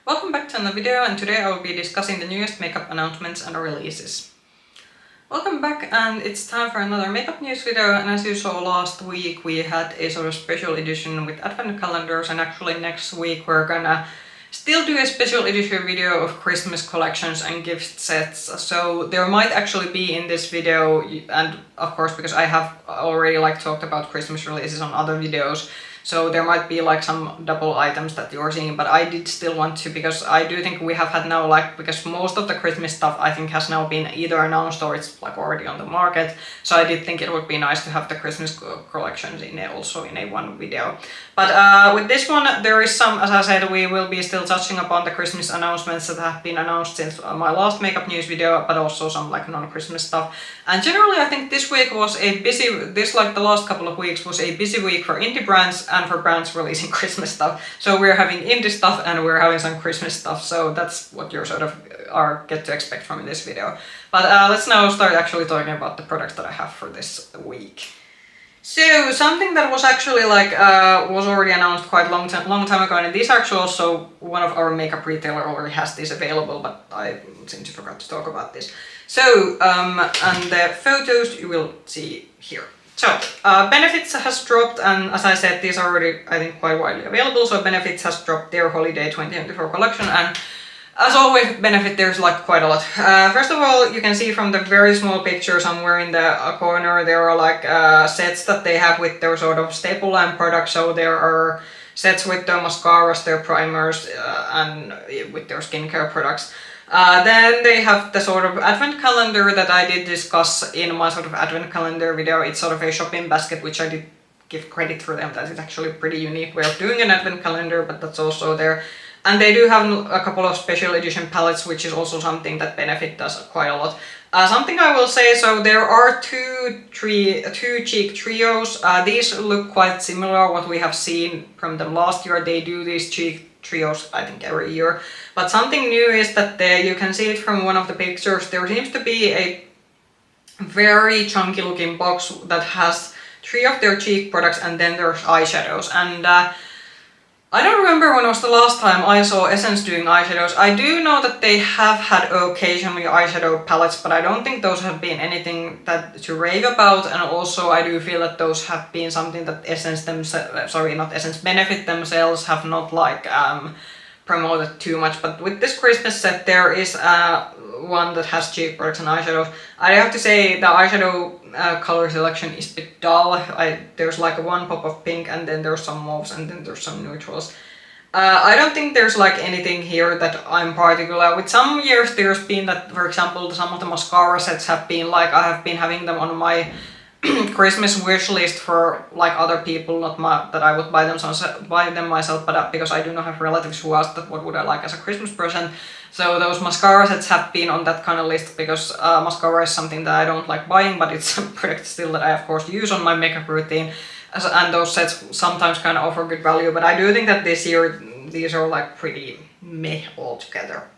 Welcome back to another video, and today I will be discussing the newest makeup announcements and releases. Welcome back, and it's time for another makeup news video, and as you saw last week we had a sort of special edition with advent calendars, and actually next week we're gonna still do a special edition video of Christmas collections and gift sets. So there might actually be in this video, and of course because I have already talked about Christmas releases on other videos, so there might be some double items that you're seeing, but I did still want to, because I do think we have had now because most of the Christmas stuff I think has now been either announced or it's already on the market. So I did think it would be nice to have the Christmas collections also in a one video. But with this one there is some, as I said, we will be still touching upon the Christmas announcements that have been announced since my last makeup news video, but also some non-Christmas stuff. And generally I think this week was a busy, the last couple of weeks was a busy week for indie brands and for brands releasing Christmas stuff. So we're having indie stuff and we're having some Christmas stuff, so that's what you're get to expect from this video. But let's now start actually talking about the products that I have for this week. So something that was actually was already announced quite long time ago, and this actually also one of our makeup retailer already has this available, but I seem to forgot to talk about this. So and the photos you will see here. So Benefits has dropped, and as I said, these are already I think quite widely available. So Benefits has dropped their holiday 2024 collection, and as always with Benefit there's quite a lot. First of all, you can see from the very small picture somewhere in the corner there are sets that they have with their sort of staple line products. So there are sets with their mascaras, their primers, and with their skincare products. Then they have the sort of advent calendar that I did discuss in my sort of advent calendar video. It's sort of a shopping basket, which I did give credit for them. That is actually a pretty unique way of doing an advent calendar, but that's also there. And they do have a couple of special edition palettes, which is also something that Benefit does quite a lot. Something I will say, so there are two cheek trios. These look quite similar what we have seen from them last year. They do these cheek trios I think every year. But something new is that you can see it from one of the pictures. There seems to be a very chunky looking box that has 3 of their cheek products, and then there's eyeshadows. And I don't remember when was the last time I saw Essence doing eyeshadows. I do know that they have had occasionally eyeshadow palettes, but I don't think those have been anything that to rave about. And also I do feel that those have been something that Benefit themselves have not promoted too much. But with this Christmas set there is one that has cheek products and eyeshadows. I have to say the eyeshadow color selection is a bit dull. There's one pop of pink, and then there's some mauves, and then there's some neutrals. I don't think there's anything here that I'm particular with. Some years there's been that, for example, some of the mascara sets have been I have been having them on my Christmas wish list for other people, not that I would buy them myself, but because I do not have relatives who asked that what would I like as a Christmas present. So those mascara sets have been on that kind of list, because mascara is something that I don't like buying, but it's a product still that I of course use on my makeup routine, and those sets sometimes kind of offer good value. But I do think that this year these are pretty meh altogether.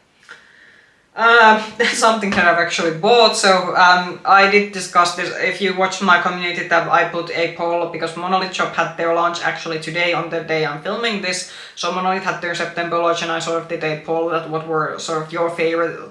Something that I've actually bought. So I did discuss this. If you watch my community tab, I put a poll because Monolith Shop had their launch actually today on the day I'm filming this. So Monolith had their September launch, and I sort of did a poll that what were sort of your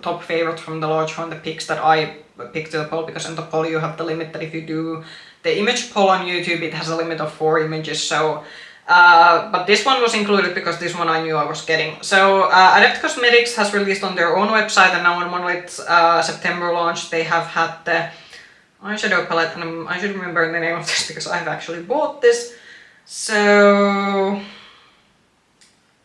top favorite from the launch, from the picks that I picked to the poll, because in the poll you have the limit that if you do the image poll on YouTube, it has a limit of 4 images. So but this one was included because this one I knew I was getting. So Adept Cosmetics has released on their own website, and now on Monolith's September launch they have had the eyeshadow palette, and I should remember the name of this because I've actually bought this. So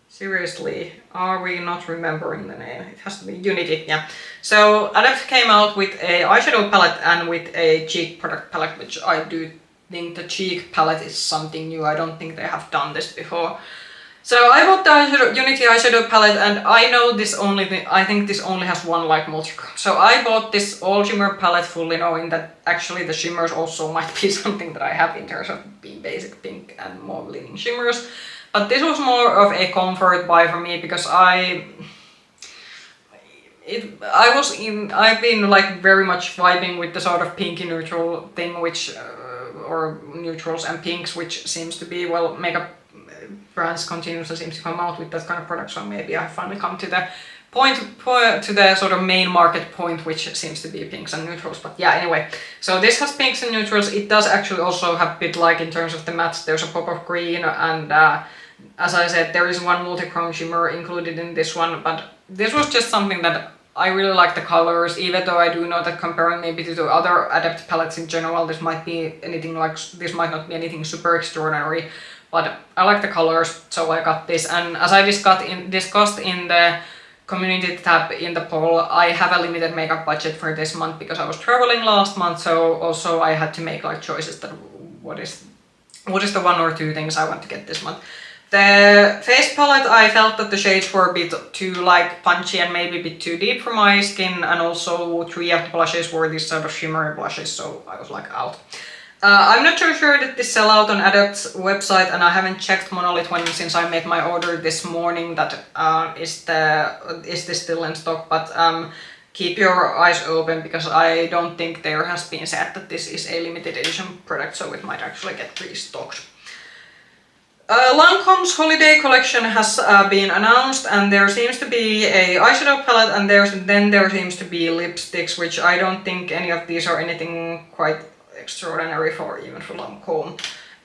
seriously, are we not remembering the name? It has to be Unity, yeah. So Adept came out with a eyeshadow palette and with a cheek product palette, which I do think the cheek palette is something new. I don't think they have done this before. So I bought the Unity eyeshadow palette, and I know I think this only has one multichrome. So I bought this all shimmer palette fully knowing that actually the shimmers also might be something that I have in terms of being basic pink and more leaning shimmers. But this was more of a comfort buy for me, because I've been very much vibing with the sort of pinky neutral thing, which or neutrals and pinks, which seems to be makeup brands continuously seems to come out with that kind of product, so maybe I finally come to the point to the sort of main market point, which seems to be pinks and neutrals. But yeah, anyway, so this has pinks and neutrals. It does actually also have a bit like in terms of the mattes, there's a pop of green, and as I said, there is one multi-chrome shimmer included in this one, but this was just something that I really like the colors, even though I do know that comparing maybe to the other Adept palettes in general, this might not be anything super extraordinary, but I like the colors, so I got this. And as I discussed in the community tab in the poll, I have a limited makeup budget for this month because I was traveling last month, so also I had to make like choices that what is the one or two things I want to get this month. The face palette, I felt that the shades were a bit too like punchy and maybe a bit too deep for my skin, and also 3 of the blushes were these sort of shimmery blushes, so I was like out. I'm not so sure that this sell out on Adept's website, and I haven't checked Monolith one since I made my order this morning that is this still in stock, but keep your eyes open because I don't think there has been said that this is a limited edition product, so it might actually get restocked. Lancome's holiday collection has been announced, and there seems to be a eyeshadow palette, and there seems to be lipsticks, which I don't think any of these are anything quite extraordinary for even for Lancome.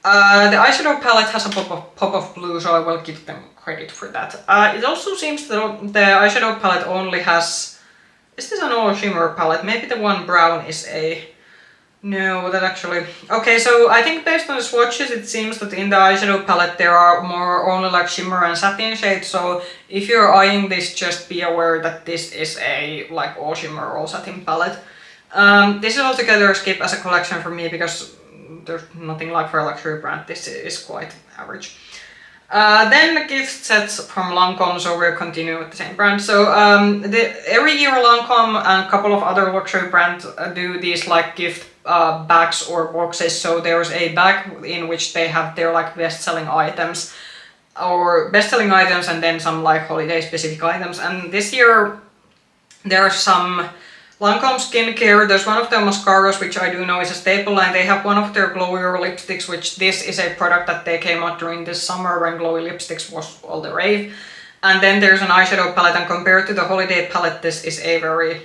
The eyeshadow palette has a pop of blue, so I will give them credit for that. It also seems that the eyeshadow palette only has... Is this an all shimmer palette? Maybe the one brown is a... No, that actually... Okay, so I think based on the swatches, it seems that in the eyeshadow palette there are more only like shimmer and satin shades, so if you're eyeing this, just be aware that this is a like all shimmer, all satin palette. This is altogether a skip as a collection for me because there's nothing like for a luxury brand. This is quite average. Then the gift sets from Lancome, so we're continuing with the same brand. So every year Lancome and a couple of other luxury brands do these like gift bags or boxes. So there's a bag in which they have their like best-selling items and then some like holiday specific items. And this year there are some Lancome skincare. There's one of their mascaras, which I do know is a staple, and they have one of their glowier lipsticks, which this is a product that they came out during this summer when glowy lipsticks was all the rave. And then there's an eyeshadow palette, and compared to the holiday palette, this is a very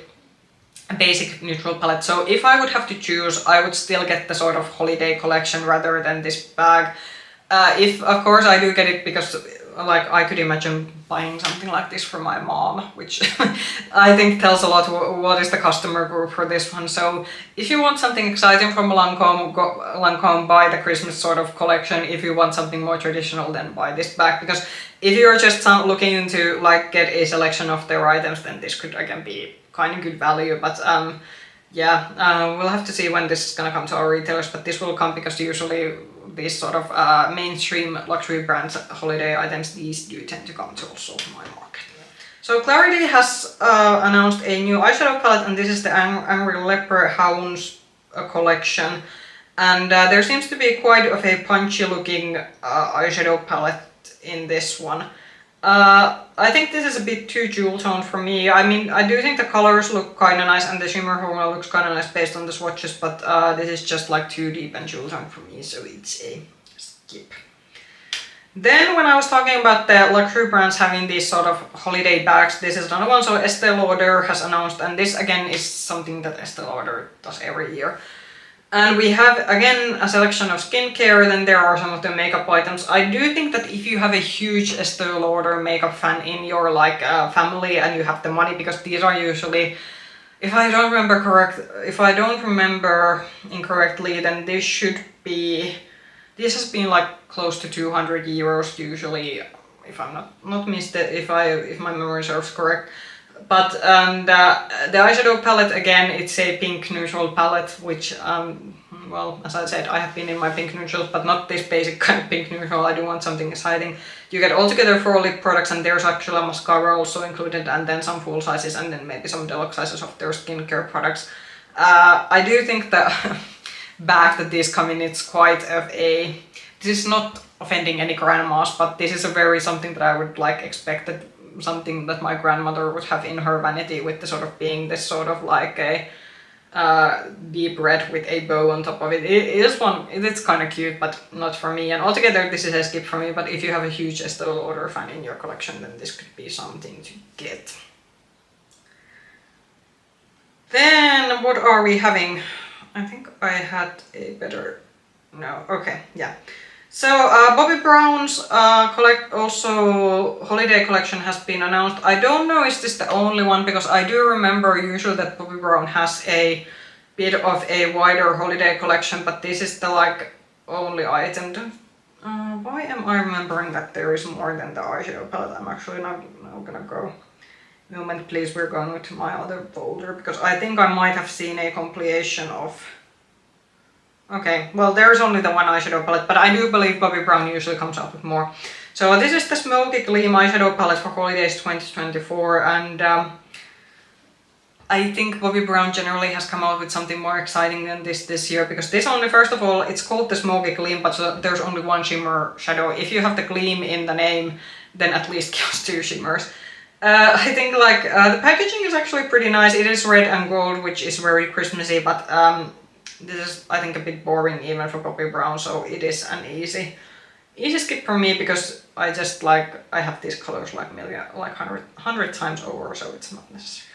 basic neutral palette. So if I would have to choose, I would still get the sort of holiday collection rather than this bag. If of course I do get it because like I could imagine buying something like this for my mom, which I think tells a lot what is the customer group for this one. So if you want something exciting from Lancome, buy the Christmas sort of collection. If you want something more traditional, then buy this bag, because if you're just looking into like get a selection of their items, then this could again be kind of good value. But yeah, we'll have to see when this is gonna come to our retailers, but this will come because usually these sort of mainstream luxury brands holiday items, these do tend to come to also my market. So Klarity has announced a new eyeshadow palette, and this is the Angry Leprechauns collection, and there seems to be quite of a punchy looking eyeshadow palette in this one. I think this is a bit too jewel toned for me. I mean, I do think the colors look kind of nice and the shimmer formula looks kind of nice based on the swatches, but this is just like too deep and jewel toned for me, so it's a skip. Then when I was talking about the luxury brands having these sort of holiday bags, this is another one. So Estee Lauder has announced, and this again is something that Estee Lauder does every year. And we have again a selection of skincare, then there are some of the makeup items. I do think that if you have a huge Estee Lauder makeup fan in your like family and you have the money, because these are usually, if I don't remember incorrectly, then this has been like close to 200 euros usually, if I'm not mistaken, if my memory serves correct. But the eyeshadow palette, again, it's a pink neutral palette, which, well, as I said, I have been in my pink neutrals, but not this basic kind of pink neutral. I do want something exciting. You get altogether 4 lip products, and there's actually a mascara also included, and then some full sizes, and then maybe some deluxe sizes of their skincare products. I do think the bag that these come in, it's quite of a... This is not offending any grandmas, but this is a very something that I would like expected. Something that my grandmother would have in her vanity, with the sort of being this sort of like a deep red with a bow on top of it. It's kind of cute, but not for me. And altogether, this is a skip for me. But if you have a huge Estee Lauder fan in your collection, then this could be something to get. Then what are we having? I think I had a better. No, okay, yeah. So Bobbi Brown's also holiday collection has been announced. I don't know is this the only one, because I do remember usually that Bobbi Brown has a bit of a wider holiday collection, but this is the like only item. Why am I remembering that there is more than the eyeshadow palette? I'm actually not gonna go. Moment please, we're going to my other folder, because I think I might have seen a compilation of. Okay, well there's only the one eyeshadow palette, but I do believe Bobbi Brown usually comes up with more. So this is the Smokey Gleam eyeshadow palette for holidays 2024, and I think Bobbi Brown generally has come out with something more exciting than this year, because this only, first of all, it's called the Smokey Gleam, but there's only one shimmer shadow. If you have the gleam in the name, then at least give us 2 shimmers. I think like the packaging is actually pretty nice. It is red and gold, which is very Christmassy, but this is, I think, a bit boring even for Bobbi Brown, so it is an easy skip for me, because I just like, I have these colors like 100 times over, so it's not necessary.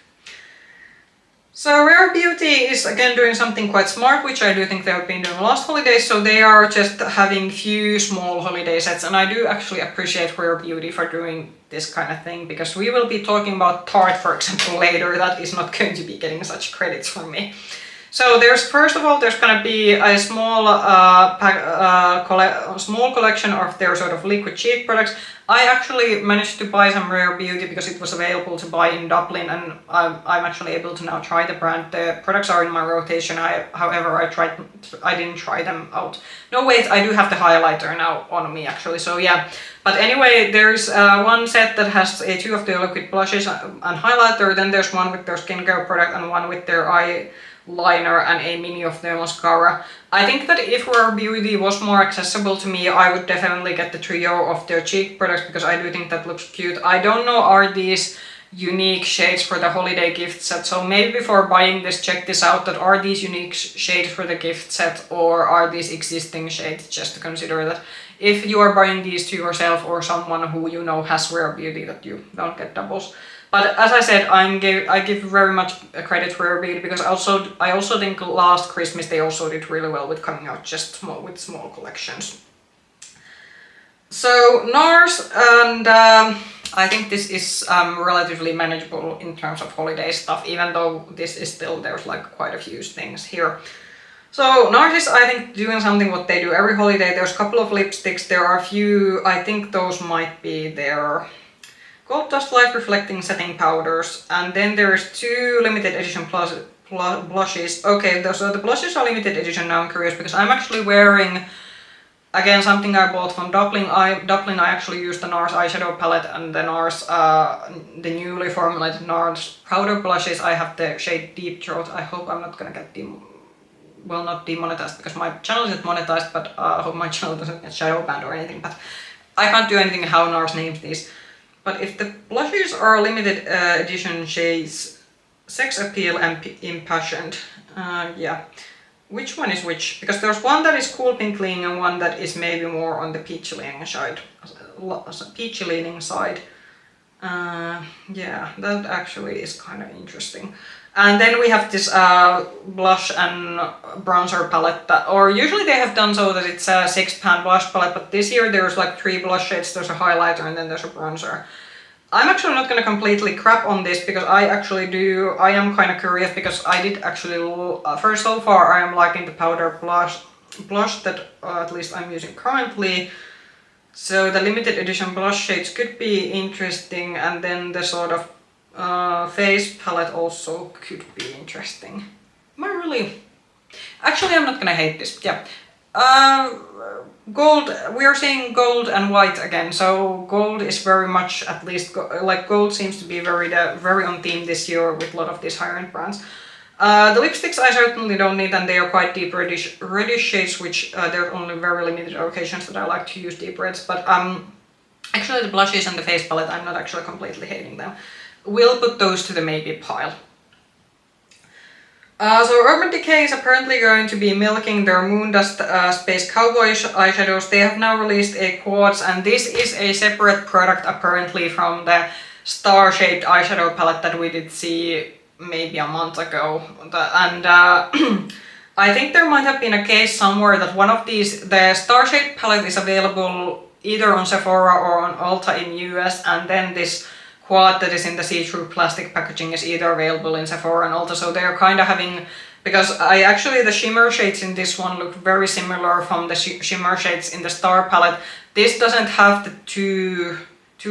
So Rare Beauty is again doing something quite smart, which I do think they have been doing last holidays. So they are just having few small holiday sets, and I do actually appreciate Rare Beauty for doing this kind of thing, because we will be talking about Tarte, for example, later. That is not going to be getting such credits from me. So there's, first of all, there's gonna be a small small collection of their sort of liquid cheek products. I actually managed to buy some Rare Beauty because it was available to buy in Dublin, and I'm actually able to now try the brand. The products are in my rotation. However, I didn't try them out. No, wait, I do have the highlighter now on me actually, so yeah. But anyway, there's one set that has 2 of their liquid blushes and highlighter, then there's one with their skincare product and one with their eyeliner and a mini of their mascara. I think that if Rare Beauty was more accessible to me, I would definitely get the trio of their cheek products, because I do think that looks cute. I don't know, are these unique shades for the holiday gift set? So maybe before buying this, check this out, that are these unique shades for the gift set, or are these existing shades, just to consider that if you are buying these to yourself or someone who you know has Rare Beauty, that you don't get doubles. But as I said, I give very much credit to Rare Beauty, because I also think last Christmas they also did really well with coming out just small collections. So NARS, and I think this is relatively manageable in terms of holiday stuff, even though this is still, there's like quite a few things here. So NARS is, I think, doing something what they do every holiday. There's a couple of lipsticks, there are a few, I think those might be their Gold Dust Light Reflecting Setting Powders, and then there's 2 limited edition blushes. Okay, so the blushes are limited edition. Now I'm curious, because I'm actually wearing, again, something I bought from Dublin. I actually used the NARS eyeshadow palette and the NARS, the newly formulated NARS powder blushes. I have the shade Deep Throat. I hope I'm not gonna get not demonetized, because my channel isn't monetized, but I hope my channel doesn't get shadow banned or anything. But I can't do anything how NARS names these. But if the blushes are limited edition shades, Sex Appeal and Impassioned, yeah. Which one is which? Because there's one that is cool pink leaning and one that is maybe more on the peachy leaning side. Yeah, that actually is kind of interesting. And then we have this blush and bronzer palette, or usually they have done so that it's a 6-pan blush palette, but this year there's like 3 blush shades, there's a highlighter, and then there's a bronzer. I'm actually not gonna completely crap on this, because I am kind of curious, because I did actually, first so far I am liking the powder blush that at least I'm using currently. So the limited edition blush shades could be interesting, and then the sort of face palette also could be interesting. Am I really? Actually, I'm not gonna hate this. Yeah. Gold, we are seeing gold and white again. So gold is very much, at least, like gold seems to be very on theme this year with a lot of these higher-end brands. The lipsticks I certainly don't need, and they are quite deep reddish shades, which there are only very limited occasions that I like to use deep reds. But actually the blushes and the face palette, I'm not actually completely hating them. We'll put those to the maybe pile. So Urban Decay is apparently going to be milking their Moondust Space Cowboy eyeshadows. They have now released a quartz, and this is a separate product apparently from the star-shaped eyeshadow palette that we did see maybe a month ago. And I think there might have been a case somewhere that one of these, the star-shaped palette is available either on Sephora or on Ulta in US, and then this quad that is in the see-through plastic packaging is either available in Sephora and Ulta. So they're kind of having, because the shimmer shades in this one look very similar from the shimmer shades in the star palette. This doesn't have the two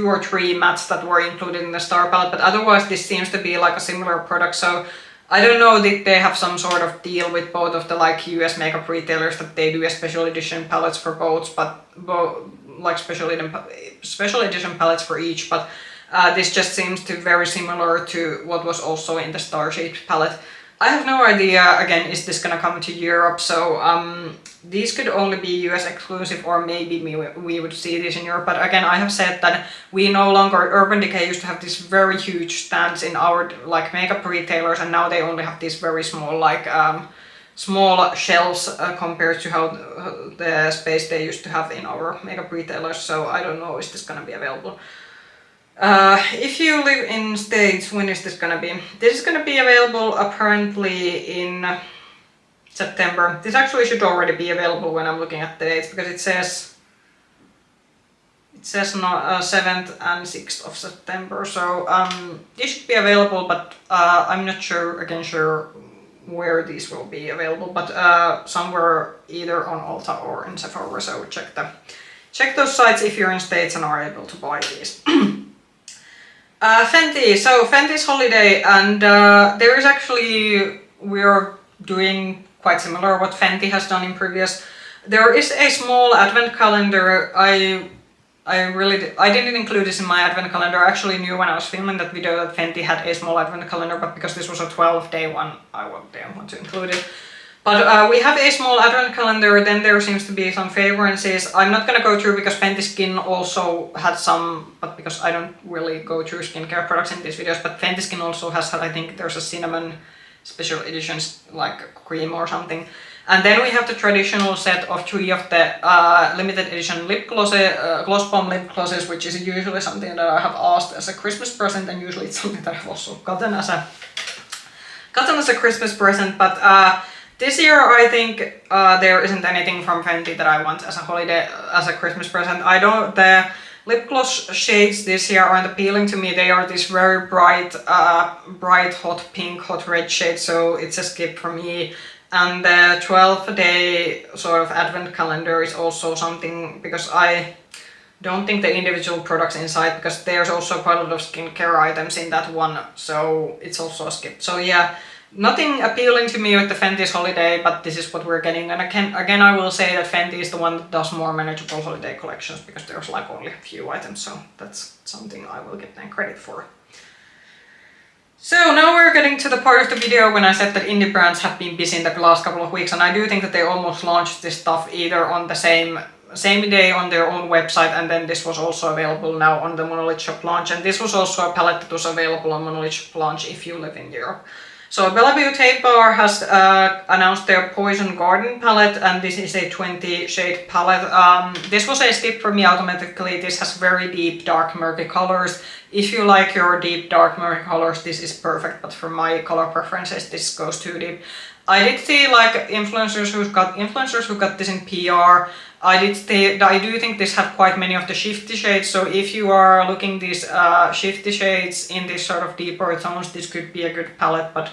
or three mattes that were included in the star palette, but otherwise this seems to be like a similar product. So I don't know if they have some sort of deal with both of the like US makeup retailers that they do a special edition palettes for both, but like special edition palettes for each, but this just seems to very similar to what was also in the star-shaped palette. I have no idea, again, is this gonna come to Europe, so these could only be US exclusive, or maybe we would see this in Europe, but again, I have said that we no longer, Urban Decay used to have these very huge stands in our like makeup retailers, and now they only have these very small like small shelves compared to how the space they used to have in our makeup retailers, so I don't know, is this gonna be available. If you live in States, when is this gonna be? This is gonna be available apparently in September. This actually should already be available when I'm looking at the dates, because it says 7th and 6th of September. So this should be available, but I'm not sure where these will be available, but somewhere either on Ulta or in Sephora. So check those sites if you're in States and are able to buy these. Fenty, so Fenty's holiday, and there is actually, we're doing quite similar what Fenty has done in previous. There is a small advent calendar. I didn't include this in my advent calendar. I actually knew when I was filming that video that Fenty had a small advent calendar, but because this was a 12-day one, I didn't want to include it. But we have a small advent calendar, then there seems to be some favorites. I'm not gonna go through because Fenty Skin also had some, but because I don't really go through skincare products in these videos, but Fenty Skin also has, I think there's a cinnamon special editions like cream or something. And then we have the traditional set of 3 of the limited edition lip gloss bomb lip glosses, which is usually something that I have asked as a Christmas present, and usually it's something that I've also gotten as a Christmas present, but this year I think there isn't anything from Fenty that I want as a Christmas present. The lip gloss shades this year aren't appealing to me. They are this very bright hot pink, hot red shade, so it's a skip for me. And the 12-day sort of advent calendar is also something, because I don't think the individual products inside, because there's also quite a lot of skincare items in that one, so it's also a skip. So yeah, nothing appealing to me with the Fenty's holiday, but this is what we're getting. And again, I will say that Fenty is the one that does more manageable holiday collections, because there's like only a few items, so that's something I will get them credit for. So now we're getting to the part of the video when I said that indie brands have been busy in the last couple of weeks, and I do think that they almost launched this stuff either on the same day on their own website, and then this was also available now on the Monolith Shop launch, and this was also a palette that was available on Monolith Shop launch if you live in Europe. So bellabeautébar has announced their Poison Garden palette, and this is a 20 shade palette. This was a skip for me automatically. This has very deep dark murky colors. If you like your deep dark murky colors, this is perfect, but for my color preferences this goes too deep. I did see like influencers who got this in PR. I do think this had quite many of the shifty shades, so if you are looking these shifty shades in this sort of deeper tones, this could be a good palette, but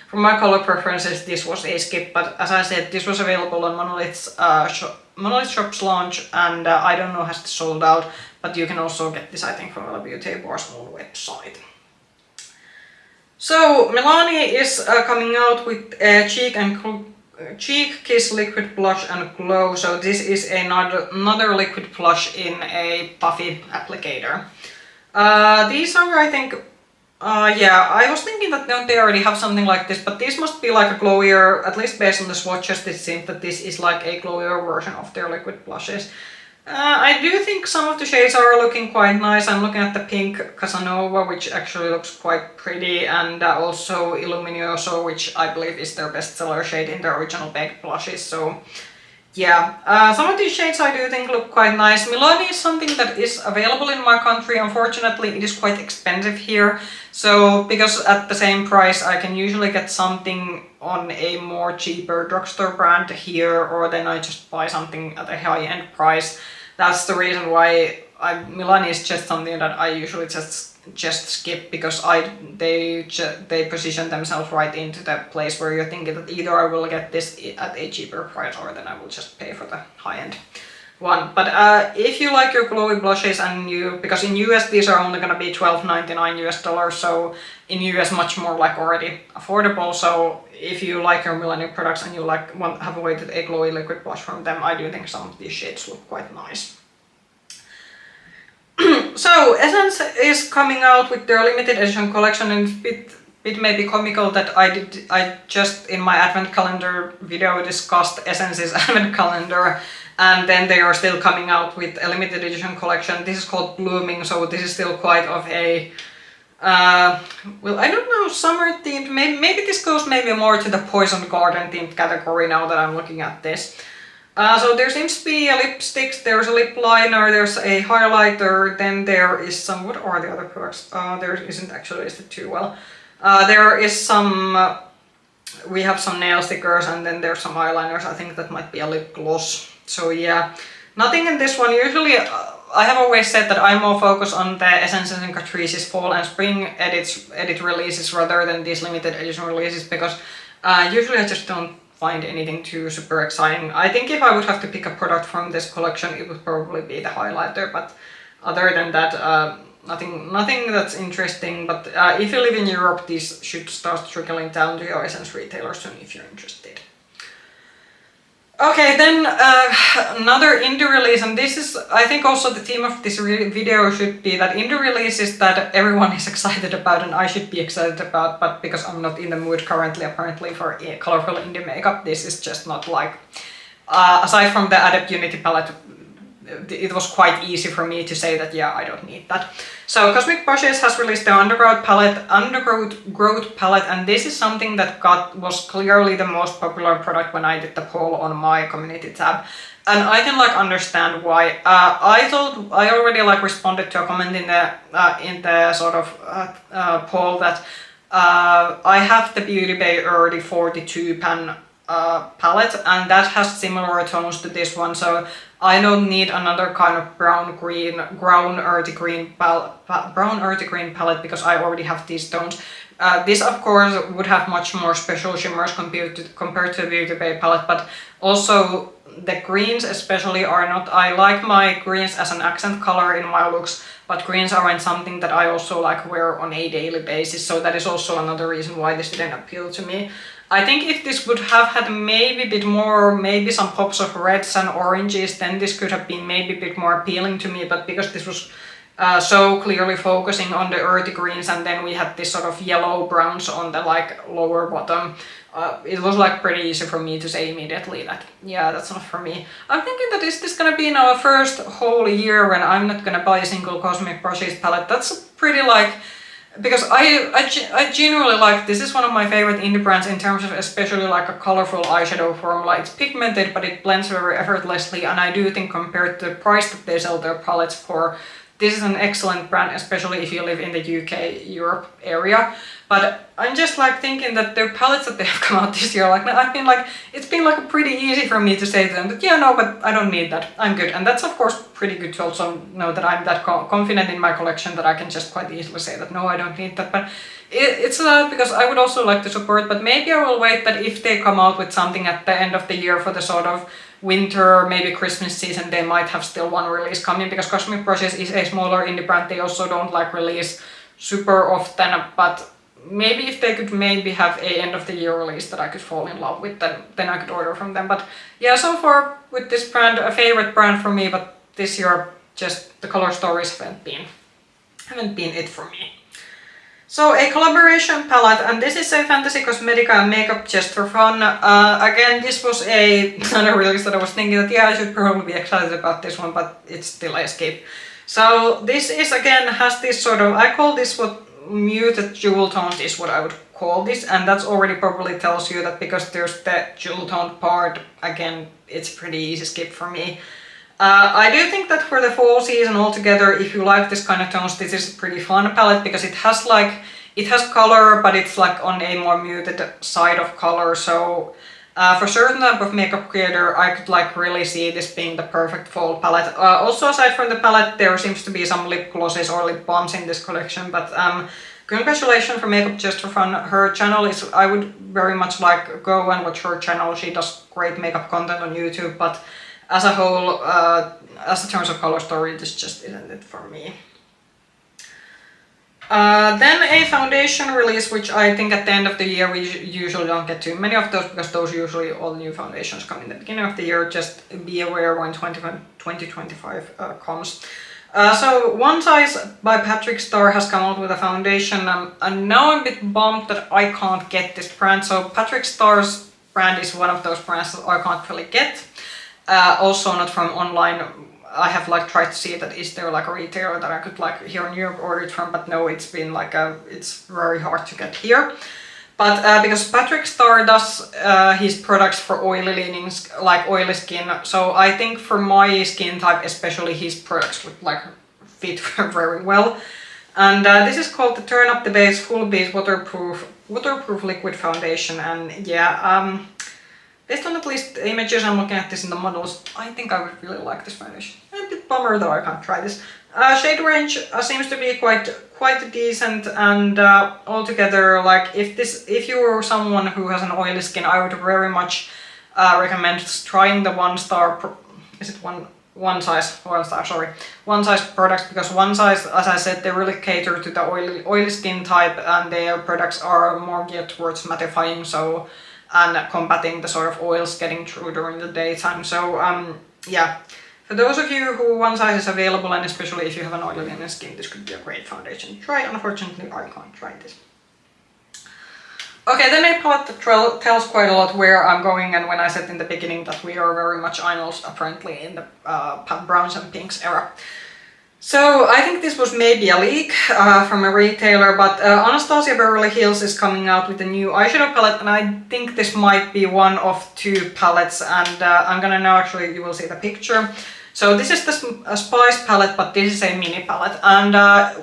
for my color preferences this was a skip. But as I said, this was available on Monolith Shop's launch, and I don't know has it sold out, but you can also get this I think from bellabeautébar's own website. So Milani is coming out with a Cheek Kiss Liquid Blush and Glow. So this is another liquid blush in a puffy applicator. These are, I think, yeah, I was thinking that don't they already have something like this, but this must be like a glowier, at least based on the swatches, it seems that this is like a glowier version of their liquid blushes. I do think some of the shades are looking quite nice. I'm looking at the pink Casanova, which actually looks quite pretty, and also Illuminoso, which I believe is their bestseller shade in the original baked blushes. So yeah, some of these shades I do think look quite nice. Milani is something that is available in my country. Unfortunately, it is quite expensive here. So because at the same price I can usually get something on a more cheaper drugstore brand here, or then I just buy something at a high-end price. That's the reason why Milani is just something that I usually just skip, because they position themselves right into the place where you're thinking that either I will get this at a cheaper price or then I will just pay for the high-end one. But if you like your glowy blushes, and because in US these are only gonna be $12.99 US, so in US much more like already affordable. So if you like your Milani products and you have awaited a glowy liquid blush from them, I do think some of these shades look quite nice. So Essence is coming out with their limited edition collection, and it's bit maybe comical that I just in my advent calendar video discussed Essence's advent calendar, and then they are still coming out with a limited edition collection. This is called Blooming, so this is still quite of a well, I don't know, summer themed. Maybe this goes maybe more to the Poison Garden themed category now that I'm looking at this. So there seems to be a lipstick, there's a lip liner, there's a highlighter, then there is some, what are the other products? There isn't actually listed too well. There is some, we have some nail stickers, and then there's some eyeliners. I think that might be a lip gloss. So yeah, nothing in this one. Usually I have always said that I'm more focused on the Essences and Catrice's fall and spring edit releases rather than these limited edition releases, because usually I just don't find anything too super exciting. I think if I would have to pick a product from this collection, it would probably be the highlighter, but other than that, nothing that's interesting. But if you live in Europe, these should start trickling down to your Essence retailers soon if you're interested. Okay, then another indie release, and this is, I think also the theme of this video should be that indie releases that everyone is excited about and I should be excited about, but because I'm not in the mood currently apparently for colorful indie makeup, this is just not like, aside from the Adept Unity palette, it was quite easy for me to say that yeah, I don't need that. So Cosmic Brushes has released the Undergrowth palette, and this is something that was clearly the most popular product when I did the poll on my community tab. And I can like understand why. I already like responded to a comment in the sort of poll that I have the Beauty Bay Early 42 pan palette, and that has similar tones to this one, so I don't need another kind of brown earthy green palette because I already have these tones. This of course would have much more special shimmers compared to the Beauty Bay palette, but also the greens especially are not. I like my greens as an accent color in my looks, but greens aren't something that I also like wear on a daily basis, so that is also another reason why this didn't appeal to me. I think if this would have had maybe a bit more, maybe some pops of reds and oranges, then this could have been maybe a bit more appealing to me, but because this was so clearly focusing on the earthy greens, and then we had this sort of yellow browns on the like lower bottom, it was like pretty easy for me to say immediately that yeah, that's not for me. I'm thinking that is this gonna be now a first whole year when I'm not gonna buy a single Cosmic Brushes palette. That's pretty like, because I genuinely like, this is one of my favorite indie brands in terms of especially like a colorful eyeshadow formula. It's pigmented but it blends very effortlessly, and I do think compared to the price that they sell their palettes for, this is an excellent brand, especially if you live in the UK, Europe area. But I'm just like thinking that their palettes that they have come out this year, like it's been like pretty easy for me to say to them that yeah, no, but I don't need that, I'm good. And that's of course pretty good to also know that I'm that confident in my collection that I can just quite easily say that no, I don't need that. But it's because I would also like to support, but maybe I will wait that if they come out with something at the end of the year for the sort of winter, maybe Christmas season, they might have still one release coming, because Cosmic Brushes is a smaller indie brand. They also don't like release super often, but maybe if they could maybe have a end of the year release that I could fall in love with, then I could order from them. But yeah, so far with this brand, a favorite brand for me, but this year just the color stories haven't been it for me. So a collaboration palette, and this is a Fantasy Cosmetica and Makeup Just for Fun. Again, this was another release that I was thinking that yeah, I should probably be excited about this one, but it's still a skip. So this is again has this sort of, I call this what muted jewel tones is what I would call this, and that's already probably tells you that because there's the jewel tone part, again, it's pretty easy skip for me. I do think that for the fall season altogether, if you like this kind of tones, this is a pretty fun palette because it has color, but it's like on a more muted side of color. So for certain type of makeup creator, I could like really see this being the perfect fall palette. Also, aside from the palette, there seems to be some lip glosses or lip balms in this collection, but congratulations for Makeup Just for Fun. Her channel is, I would very much like go and watch her channel. She does great makeup content on YouTube, but as a whole, as in terms of color story, this just isn't it for me. Then a foundation release, which I think at the end of the year we usually don't get too many of those because those usually all new foundations come in the beginning of the year. Just be aware when 2025 comes. So One Size by Patrick Starr has come out with a foundation, and now I'm a bit bummed that I can't get this brand. So Patrick Starr's brand is one of those brands that I can't really get. Also not from online. I have like tried to see that is there like a retailer that I could like here in Europe order it from, but no, it's been like it's very hard to get here. But because Patrick Starr does his products for oily leanings, like oily skin, so I think for my skin type especially his products would like fit very well. And this is called the Turn Up the Base Full Base Waterproof Liquid Foundation, and yeah, based on at least the images I'm looking at this in the models, I think I would really like this foundation. A bit bummer though I can't try this. Shade range seems to be quite decent, and altogether, like if you were someone who has an oily skin, I would very much recommend trying the One Size products, because One Size, as I said, they really cater to the oily skin type, and their products are more geared towards mattifying, so and combating the sort of oils getting through during the daytime. So yeah, for those of you who One Size is available, and especially if you have an oily skin, this could be a great foundation to try. Unfortunately, I can't try this. Okay, then a palette that tells quite a lot where I'm going, and when I said in the beginning that we are very much Einol's apparently in the browns and pinks era. So I think this was maybe a leak from a retailer, but Anastasia Beverly Hills is coming out with a new eyeshadow palette, and I think this might be one of two palettes, and I'm gonna now actually, you will see the picture. So this is the Spice palette, but this is a mini palette, and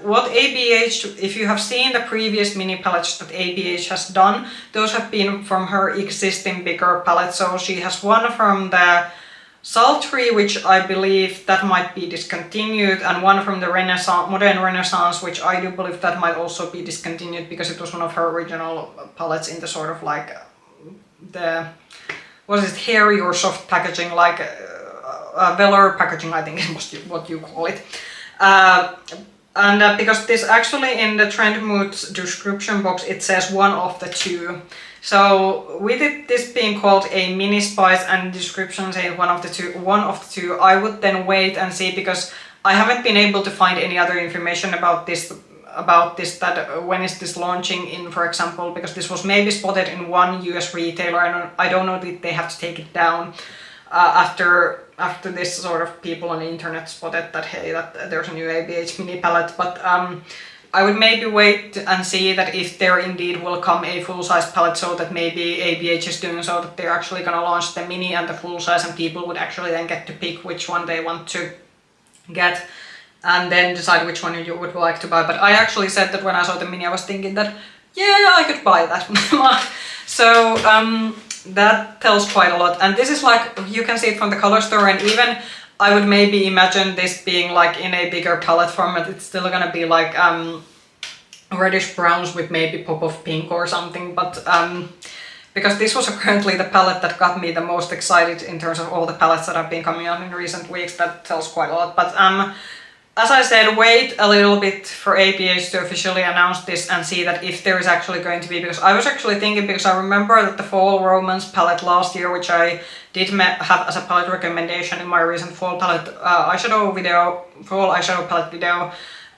what ABH, if you have seen the previous mini palettes that ABH has done, those have been from her existing bigger palette. So she has one from the Sultry, which I believe that might be discontinued, and one from the Modern Renaissance, which I do believe that might also be discontinued because it was one of her original palettes in the sort of like the, was it hairy or soft packaging, like velour packaging, I think is what you call it. And because this actually in the Trend Moods description box it says one of the two. So with this being called a mini Spice and description saying one of the two, I would then wait and see, because I haven't been able to find any other information about this that when is this launching in, for example, because this was maybe spotted in one US retailer, and I don't know if they have to take it down after this sort of people on the internet spotted that hey, that there's a new ABH mini palette, but I would maybe wait and see that if there indeed will come a full-size palette, so that maybe ABH is doing so that they're actually gonna launch the mini and the full-size, and people would actually then get to pick which one they want to get and then decide which one you would like to buy. But I actually said that when I saw the mini I was thinking that yeah, I could buy that. So that tells quite a lot, and this is like, you can see it from the color story, and even I would maybe imagine this being like in a bigger palette format. It's still gonna be like reddish browns with maybe pop of pink or something, but because this was currently the palette that got me the most excited in terms of all the palettes that have been coming out in recent weeks, that tells quite a lot. But as I said, wait a little bit for ABH to officially announce this and see that if there is actually going to be, because I was actually thinking, because I remember that the Fall Romance palette last year, which I did have as a palette recommendation in my recent fall eyeshadow palette video,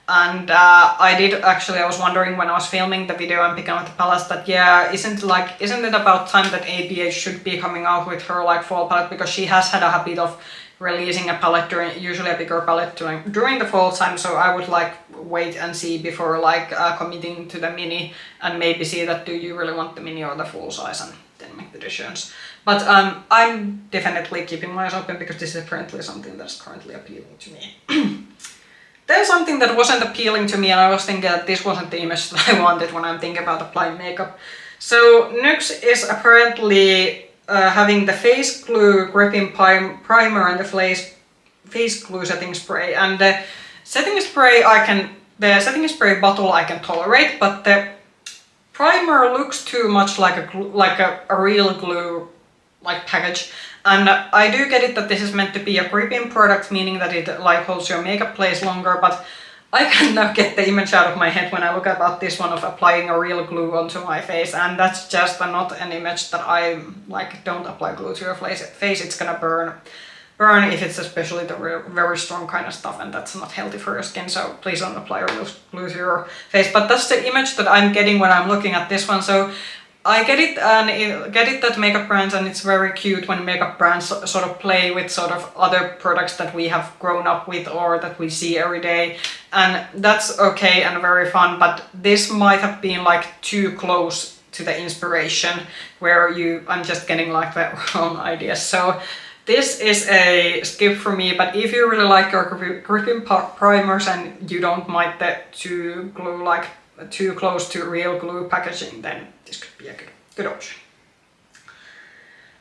And I was wondering when I was filming the video and picking up the palettes that yeah, isn't it about time that ABH should be coming out with her like fall palette, because she has had a habit of releasing a palette usually a bigger palette during the fall time, so I would like wait and see before like committing to the mini, and maybe see that do you really want the mini or the full size, and then make the decisions. But I'm definitely keeping my eyes open because this is apparently something that's currently appealing to me. There's something that wasn't appealing to me, and I was thinking that this wasn't the image that I wanted when I'm thinking about applying makeup. So NYX is apparently having the face glue gripping primer and the face glue setting spray. And the setting spray bottle I can tolerate, but the primer looks too much like a real glue like package. And I do get it that this is meant to be a gripping product, meaning that it like holds your makeup place longer, but I cannot get the image out of my head when I look about this one of applying a real glue onto my face, and that's just not an image that I like. Don't apply glue to your face, it's gonna burn if it's especially the very strong kind of stuff, and that's not healthy for your skin, so please don't apply real glue to your face. But that's the image that I'm getting when I'm looking at this one. So I get it, and get it that makeup brands, and it's very cute when makeup brands sort of play with sort of other products that we have grown up with or that we see every day, and that's okay and very fun, but this might have been like too close to the inspiration where I'm just getting like the wrong ideas. So this is a skip for me, but if you really like your gripping primers and you don't mind the too close to real glue packaging, then this could be a good option.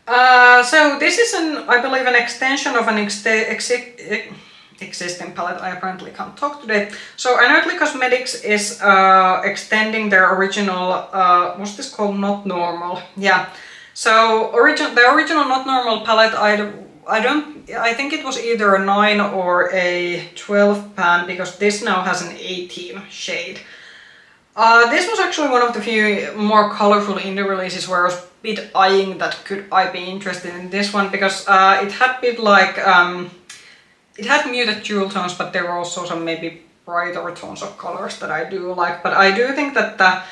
So this is I believe an extension of an existing palette. I apparently can't talk today. So Unearthly Cosmetics is extending their original, what's this called? Not Normal. Yeah. So the original Not Normal palette, I think it was either a 9 or a 12 pan, because this now has an 18 shade. This was actually one of the few more colorful indie releases where I was a bit eyeing that could I be interested in this one, because it had a bit like, it had muted jewel tones, but there were also some maybe brighter tones of colors that I do like. But I do think that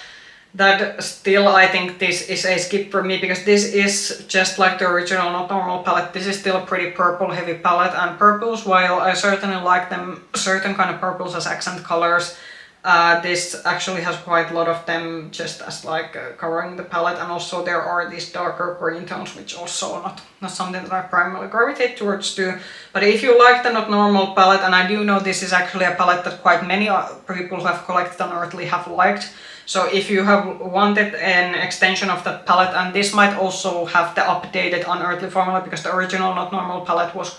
still I think this is a skip for me, because this is just like the original Not Normal palette. This is still a pretty purple heavy palette, and purples, while I certainly like them, certain kind of purples as accent colors, this actually has quite a lot of them just as like covering the palette, and also there are these darker green tones, which also not something that I primarily gravitate towards too. But if you like the Not Normal palette, and I do know this is actually a palette that quite many people who have collected Unearthly have liked, so if you have wanted an extension of that palette, and this might also have the updated Unearthly formula, because the original Not Normal palette was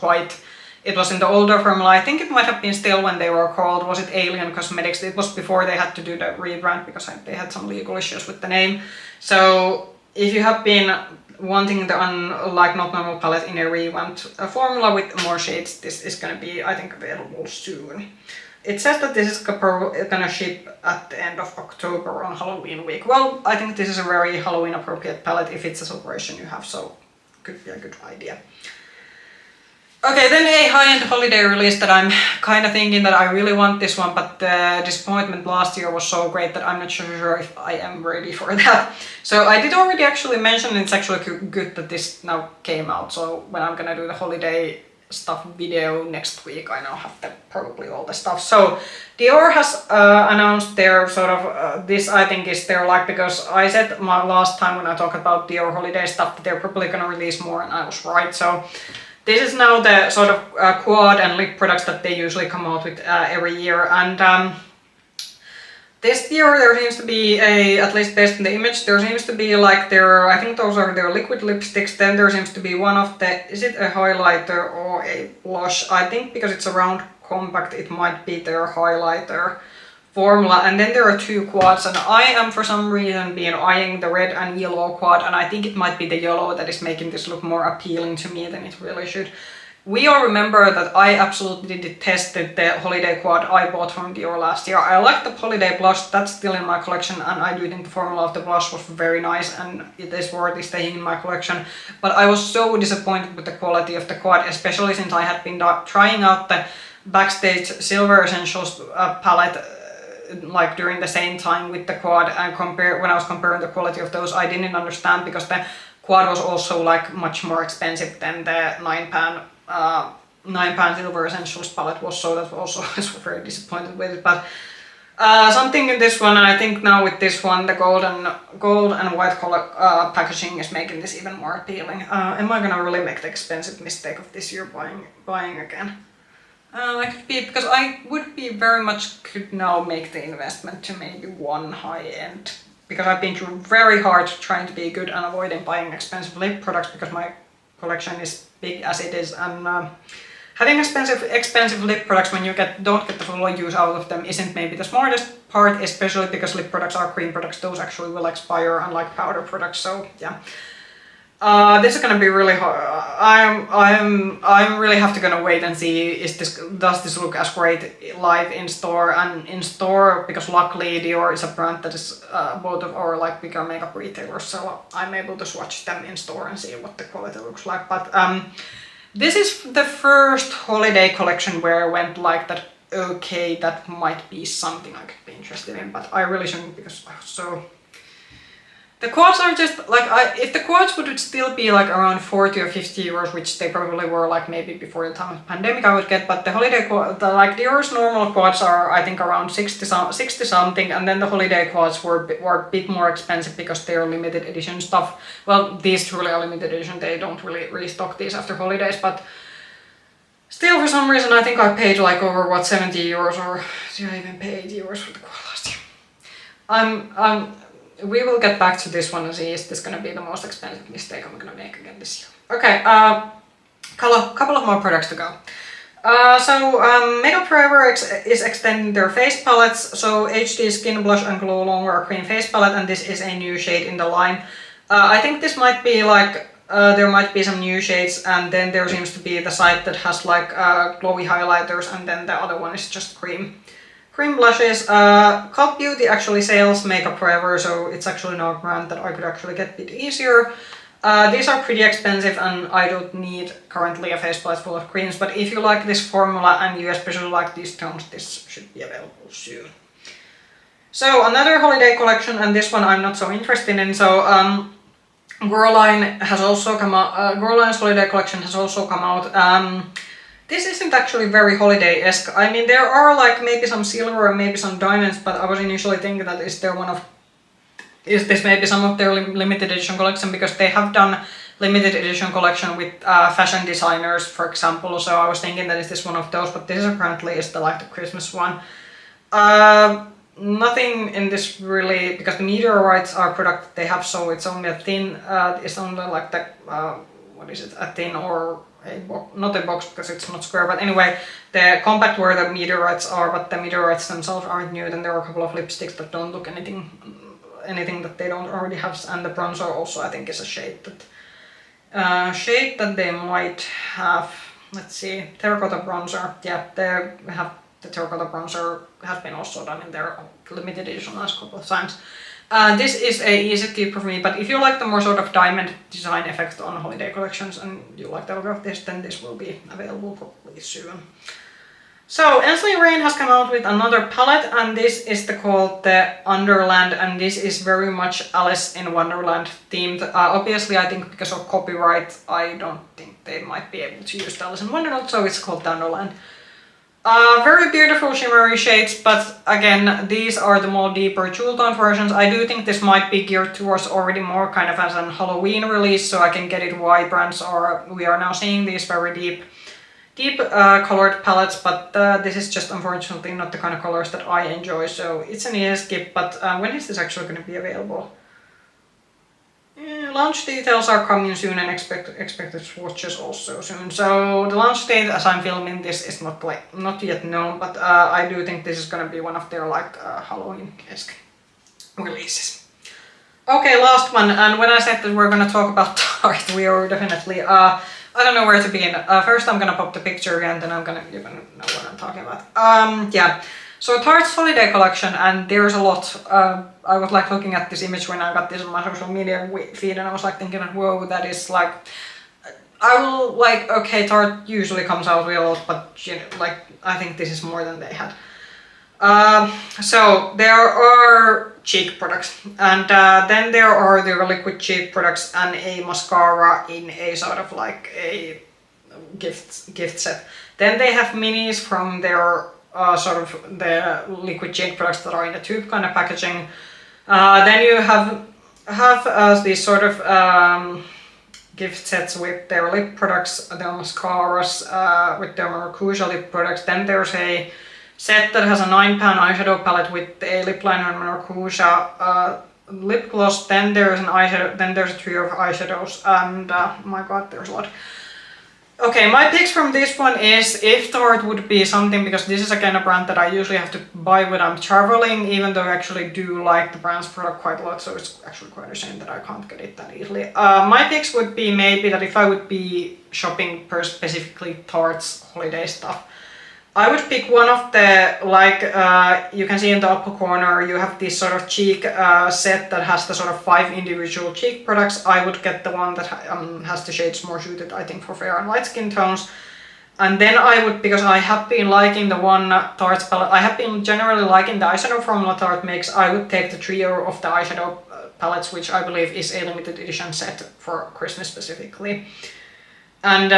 it was in the older formula. I think it might have been still when they were called, was it Alien Cosmetics? It was before they had to do the rebrand, because they had some legal issues with the name. So if you have been wanting the Not Normal palette in a revamped formula with more shades, this is going to be, I think, available soon. It says that this is gonna ship at the end of October on Halloween week. Well, I think this is a very Halloween appropriate palette if it's a celebration you have, so could be a good idea. Okay, then a high-end holiday release that I'm kind of thinking that I really want this one, but the disappointment last year was so great that I'm not sure if I am ready for that. So I did already actually mention it's actually good that this now came out, so when I'm gonna do the holiday stuff video next week, I now have probably all the stuff. So Dior has announced their sort of, this I think is their like, because I said my last time when I talked about Dior holiday stuff that they're probably gonna release more, and I was right. So this is now the sort of quad and lip products that they usually come out with every year, and this year there seems to be at least based on the image, there seems to be like I think those are their liquid lipsticks, then there seems to be one of is it a highlighter or a blush? I think because it's a round compact, it might be their highlighter formula, and then there are 2 quads, and I am for some reason been eyeing the red and yellow quad, and I think it might be the yellow that is making this look more appealing to me than it really should. We all remember that I absolutely detested the holiday quad I bought from Dior last year. I like the holiday blush, that's still in my collection, and I do think the formula of the blush was very nice and it is worthy staying in my collection. But I was so disappointed with the quality of the quad, especially since I had been trying out the Backstage Silver Essentials palette like during the same time with the quad, and when I was comparing the quality of those, I didn't understand because the quad was also like much more expensive than the 9 pan Silver Essentials palette was, so that also I was very disappointed with it. But something in this one, I think now with this one, the gold and white color packaging is making this even more appealing. Am I gonna really make the expensive mistake of this year buying again? I could be, because I would be very much could now make the investment to maybe one high end, because I've been very hard trying to be good and avoiding buying expensive lip products because my collection is big as it is, and having expensive lip products when you don't get the full use out of them isn't maybe the smartest part, especially because lip products are cream products. Those actually will expire, unlike powder products. So yeah, this is gonna be really hard. I'm really gonna wait and see does this look as great live in store, and in store, because luckily Dior is a brand that is both of our like bigger makeup retailers, so I'm able to swatch them in store and see what the quality looks like. But this is the first holiday collection where I went like that, okay, that might be something I could be interested in, but I really shouldn't, because I was so... The quads are just like, if the quads would still be like around 40 or 50 euros, which they probably were like maybe before the time of the pandemic, I would get, but the holiday like Dior's normal quads are I think around 60 something, and then the holiday quads were a bit more expensive because they're limited edition stuff. Well, these truly are limited edition, they don't really restock these after holidays, but still for some reason I think I paid like over what, 70 euros, or did I even pay 8 euros for the quad last year? We will get back to this one and see is this gonna be the most expensive mistake I'm gonna make again this year. Okay, couple of more products to go. Makeup Forever is extending their face palettes. So HD Skin Blush and Glow Longwear Cream Face Palette, and this is a new shade in the line. I think this might be like, there might be some new shades, and then there seems to be the side that has like glowy highlighters, and then the other one is just cream blushes. Cult Beauty actually sells Makeup Forever, so it's actually not a brand that I could actually get a bit easier. These are pretty expensive, and I don't need currently a face palette full of creams, but if you like this formula and you especially like these tones, this should be available soon. So another holiday collection, and this one I'm not so interested in. So Guerlain has also come out. Guerlain's holiday collection has also come out. This isn't actually very holiday-esque. I mean, there are like maybe some silver and maybe some diamonds, but I was initially thinking that is this maybe some of their limited edition collection, because they have done limited edition collection with fashion designers, for example. So I was thinking that is this one of those, but this apparently is the like the Christmas one. Nothing in this really, because the meteorites are product they have, so it's only a thin. It's only like the what is it? A thin or not a box because it's not square, but anyway, the compact where the meteorites are, but the meteorites themselves aren't new. Then there are a couple of lipsticks that don't look anything that they don't already have, and the bronzer also I think is a shade that they might have. Let's see, terracotta bronzer. Yeah, they have the terracotta bronzer has been also done in their limited edition last couple of times. This is a easy keep for me, but if you like the more sort of diamond design effect on holiday collections and you like the look of this, then this will be available probably soon. So Ensley Rain has come out with another palette, and this is called the Underland, and this is very much Alice in Wonderland themed. Obviously I think because of copyright I don't think they might be able to use the Alice in Wonderland, so it's called the Underland. Very beautiful shimmery shades, but again, these are the more deeper jewel tone versions. I do think this might be geared towards already more kind of as an Halloween release, so I can get it why we are now seeing these very deep colored palettes, but this is just unfortunately not the kind of colors that I enjoy, so it's an easy skip. But when is this actually going to be available? Launch details are coming soon, and expected swatches also soon. So the launch date, as I'm filming this, is not yet known, but I do think this is gonna be one of their like Halloween-esque releases. Okay, last one, and when I said that we're gonna talk about Tarte, we are definitely I don't know where to begin. First I'm gonna pop the picture again, then you're gonna know what I'm talking about. Yeah. So Tarte's holiday collection, and there's a lot. I was like looking at this image when I got this on my social media feed, and I was like thinking, whoa, that is like, I will like, okay, Tarte usually comes out with a lot, but you know, like I think this is more than they had. So there are cheek products, and then there are the liquid cheek products and a mascara in a sort of like a gift set. Then they have minis from their sort of the liquid cheek products that are in a tube kind of packaging. Then you have these sort of gift sets with their lip products, their mascaras, with their Maracuja lip products. Then there's a set that has a 9-pan eyeshadow palette with a lip liner and Maracuja lip gloss. Then there's an eyeshadow. Then there's a trio of eyeshadows, and oh my god, there's a lot. Okay, my picks from this one is if Tarte would be something, because this is again a brand that I usually have to buy when I'm traveling, even though I actually do like the brand's product quite a lot, so it's actually quite a shame that I can't get it that easily. My picks would be maybe that if I would be shopping for specifically Tarte's holiday stuff, I would pick one of the, like, you can see in the upper corner, you have this sort of cheek set that has the sort of 5 individual cheek products. I would get the one that has the shades more suited, I think, for fair and light skin tones. And then I would, because I have been liking the one Tarte's palette, I have been generally liking the eyeshadow formula Tarte makes, I would take the trio of the eyeshadow palettes, which I believe is a limited edition set for Christmas specifically. And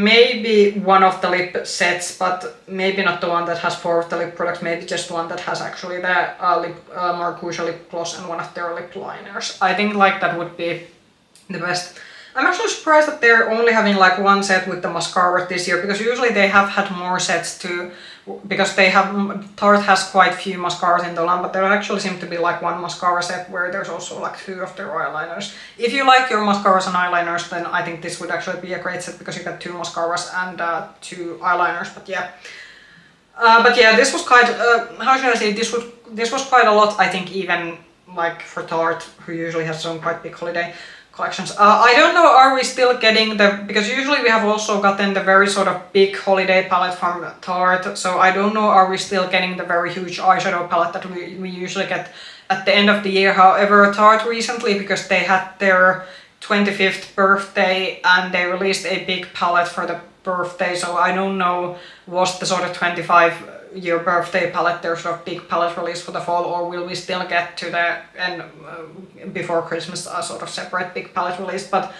maybe one of the lip sets, but maybe not the one that has 4 of the lip products, maybe just one that has actually the Maracuja lip gloss and one of their lip liners. I think like that would be the best. I'm actually surprised that they're only having like one set with the mascara this year, because usually they have had more sets too, because they have, Tarte has quite few mascaras in the line, but there actually seem to be like one mascara set where there's also like 2 of their eyeliners. If you like your mascaras and eyeliners, then I think this would actually be a great set, because you get 2 mascaras and 2 eyeliners, but yeah. This was quite, how should I say, this was quite a lot, I think, even like for Tarte, who usually has some quite big holiday collections. I don't know, are we still getting the, because usually we have also gotten the very sort of big holiday palette from Tarte, so I don't know, are we still getting the very huge eyeshadow palette that we usually get at the end of the year. However, Tarte recently, because they had their 25th birthday and they released a big palette for the birthday, so I don't know, was the sort of 25-year birthday palette their sort of big palette release for the fall, or will we still get to the end before Christmas a sort of separate big palette release. But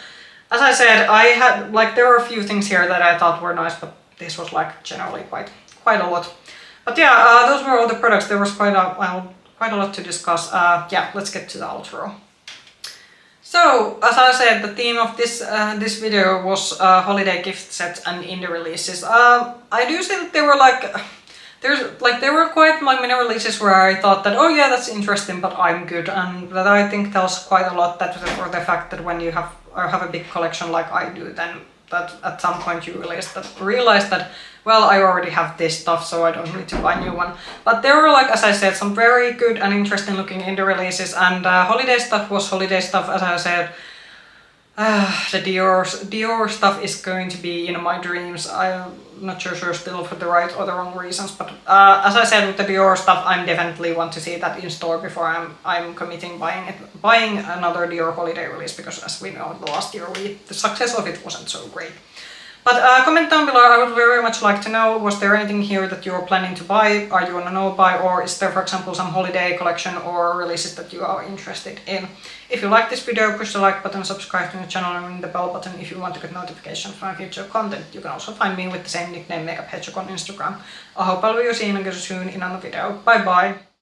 as I said, I had like, there were a few things here that I thought were nice, but this was like generally quite a lot. But yeah, those were all the products. There was quite a lot to discuss. Yeah, let's get to the outro. So, as I said, the theme of this video was holiday gift sets and indie releases. I do see that there were quite many releases where I thought that, oh yeah, that's interesting, but I'm good, and that I think tells quite a lot that for the fact that when you have a big collection like I do, then that at some point you realize that well, I already have this stuff, so I don't need to buy a new one. But there were, like, as I said, some very good and interesting looking indie releases, and holiday stuff was holiday stuff, as I said. The Dior stuff is going to be in my dreams. I'm not sure still for the right or the wrong reasons, but as I said, with the Dior stuff, I definitely want to see that in store before I'm committing buying another Dior holiday release, because as we know, the last year the success of it wasn't so great. But comment down below, I would very much like to know, was there anything here that you're planning to buy, are you on a no buy, or is there, for example, some holiday collection or releases that you are interested in? If you like this video, push the like button, subscribe to the channel, and ring the bell button if you want to get notifications from future content. You can also find me with the same nickname, makeup.just.for.fun on Instagram. I hope I'll see you again soon in another video. Bye bye!